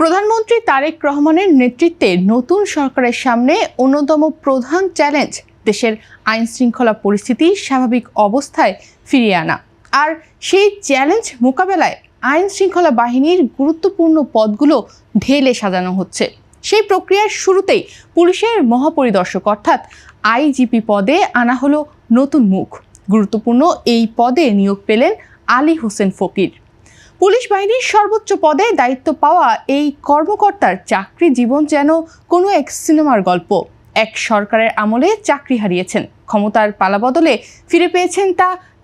প্রধানমন্ত্রী তারেক রহমানের নেতৃত্বে নতুন সরকারের সামনে অন্যতম প্রধান চ্যালেঞ্জ দেশের আইন শৃঙ্খলা পরিস্থিতি স্বাভাবিক অবস্থায় ফিরিয়ে আনা। আর সেই চ্যালেঞ্জ মোকাবেলায় আইন শৃঙ্খলা বাহিনীর গুরুত্বপূর্ণ পদগুলো ঢেলে সাজানো হচ্ছে। সেই প্রক্রিয়ার শুরুতেই পুলিশের মহাপরিদর্শক অর্থাৎ আইজিপি পদে আনা হলো নতুন মুখ। গুরুত্বপূর্ণ এই পদে নিয়োগ পেলেন আলী হোসেন ফকির। পুলিশ বাহিনীর সর্বোচ্চ পদে দায়িত্ব পাওয়া এই কর্মকর্তার চাকরি জীবন যেন কোনো এক সিনেমার গল্প। এক সরকারের আমলে চাকরি হারিয়েছেন, ক্ষমতার পালাবদলে ফিরে পেয়েছেন,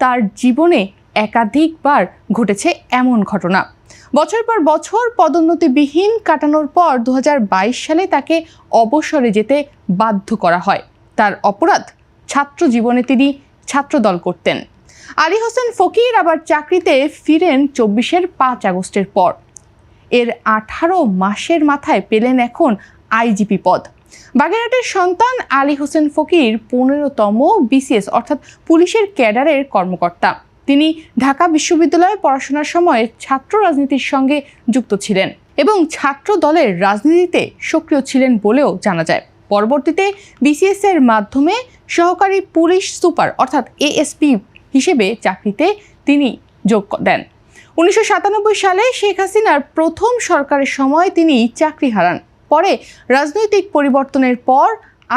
তার জীবনে একাধিকবার ঘটেছে এমন ঘটনা। বছর পর বছর পদোন্নতিবিহীন কাটানোর পর 2022 সালে তাকে অবসরে যেতে বাধ্য করা হয়। তার অপরাধ, ছাত্র জীবনে তিনি ছাত্রদল করতেন। আলী হোসেন ফকির আবার চাকরিতে ফিরেন 24-এর 5 আগস্টের পর। এর 18 মাসের মাথায় পেলেন এখন আইজিপি পদ। বাগেরহাটের সন্তান আলী হোসেন ফকির 15তম বিসিএস অর্থাৎ পুলিশের ক্যাডারের কর্মকর্তা। তিনি ঢাকা বিশ্ববিদ্যালয়ে পড়াশোনার সময় ছাত্র রাজনীতির সঙ্গে যুক্ত ছিলেন এবং ছাত্র দলের রাজনীতিতে সক্রিয় ছিলেন বলেও জানা যায়। পরবর্তীতে বিসিএস এর মাধ্যমে সহকারী পুলিশ সুপার অর্থাৎ এএসপি হিসেবে চাকরিতে তিনি যোগ দেন। 1997 সালে শেখ হাসিনার প্রথম সরকারের সময় তিনি চাকরি হারান। পরে রাজনৈতিক পরিবর্তনের পর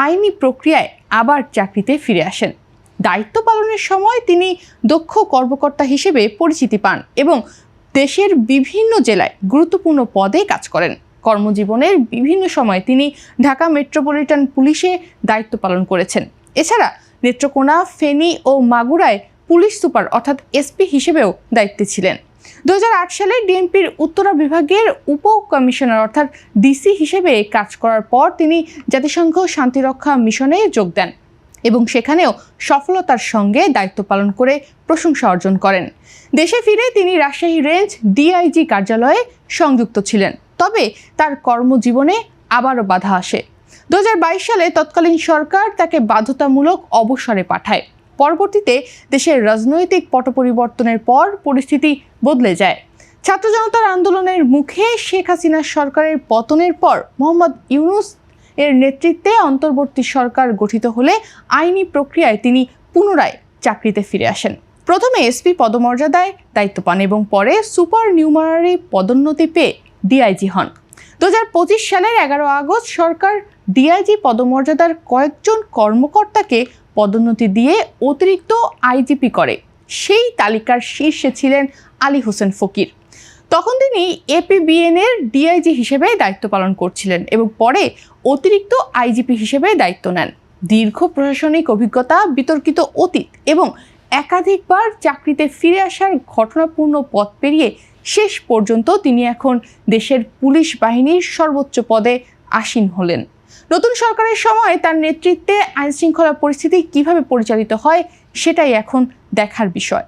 আইনি প্রক্রিয়ায় আবার চাকরিতে ফিরে আসেন। দায়িত্ব পালনের সময় তিনি দক্ষ কর্মকর্তা হিসেবে পরিচিতি পান এবং দেশের বিভিন্ন জেলায় গুরুত্বপূর্ণ পদে কাজ করেন। কর্মজীবনের বিভিন্ন সময় তিনি ঢাকা মেট্রোপলিটন পুলিশে দায়িত্ব পালন করেছেন। এছাড়া নেত্রকোনা, ফেনী ও মাগুরায় পুলিশ সুপার অর্থাৎ এসপি হিসেবেও দায়িত্বে ছিলেন। 2008 সালে ডিএমপির উত্তরা বিভাগের উপ কমিশনার অর্থাৎ ডিসি হিসেবে কাজ করার পর তিনি জাতিসংঘ শান্তিরক্ষা মিশনে যোগ দেন এবং সেখানেও সফলতার সঙ্গে দায়িত্ব পালন করে প্রশংসা অর্জন করেন। দেশে ফিরে তিনি রাজশাহী রেঞ্জ ডিআইজি কার্যালয়ে সংযুক্ত ছিলেন। তবে তার কর্মজীবনে আবারও বাধা আসে। 2022 সালে তৎকালীন সরকার তাকে বাধ্যতামূলক অবসরে পাঠায়। পরবর্তীতে দেশের রাজনৈতিক পট পরিবর্তনের পর পরিস্থিতি বদলে যায়। ছাত্র জনতার আন্দোলনের মুখে শেখ হাসিনা সরকারের পতনের পর মোহাম্মদ ইউনূস এর নেতৃত্বে অন্তর্বর্তী সরকার গঠিত হলে আইনি প্রক্রিয়ায় তিনি পুনরায় চাকরিতে ফিরে আসেন। প্রথমে এসপি পদমর্যাদায় দায়িত্ব পান এবং পরে সুপার নিউমারি পদোন্নতি পেয়ে ডিআইজি হন। 2025 সালের 11 আগস্ট সরকার ডিআইজি পদমর্যাদার কয়েকজন কর্মকর্তাকে পদোন্নতি দিয়ে অতিরিক্ত আইজিপি করে। সেই তালিকার শীর্ষে ছিলেন আলী হোসেন ফকির। তখন তিনি এপিবিএন এর ডিআইজি হিসেবে দায়িত্ব পালন করছিলেন এবং পরে অতিরিক্ত আইজিপি হিসেবে দায়িত্ব নেন। দীর্ঘ প্রশাসনিক অভিজ্ঞতা, বিতর্কিত অতীত এবং একাধিকবার চাকরিতে ফিরে আসার ঘটনাপূর্ণ পথ পেরিয়ে শেষ পর্যন্ত তিনি এখন দেশের পুলিশ বাহিনীর সর্বোচ্চ পদে আসীন হলেন। নতুন সরকারের সময় তার নেতৃত্বে আইনশৃঙ্খলা পরিস্থিতি কিভাবে পরিচালিত হয় সেটাই এখন দেখার বিষয়।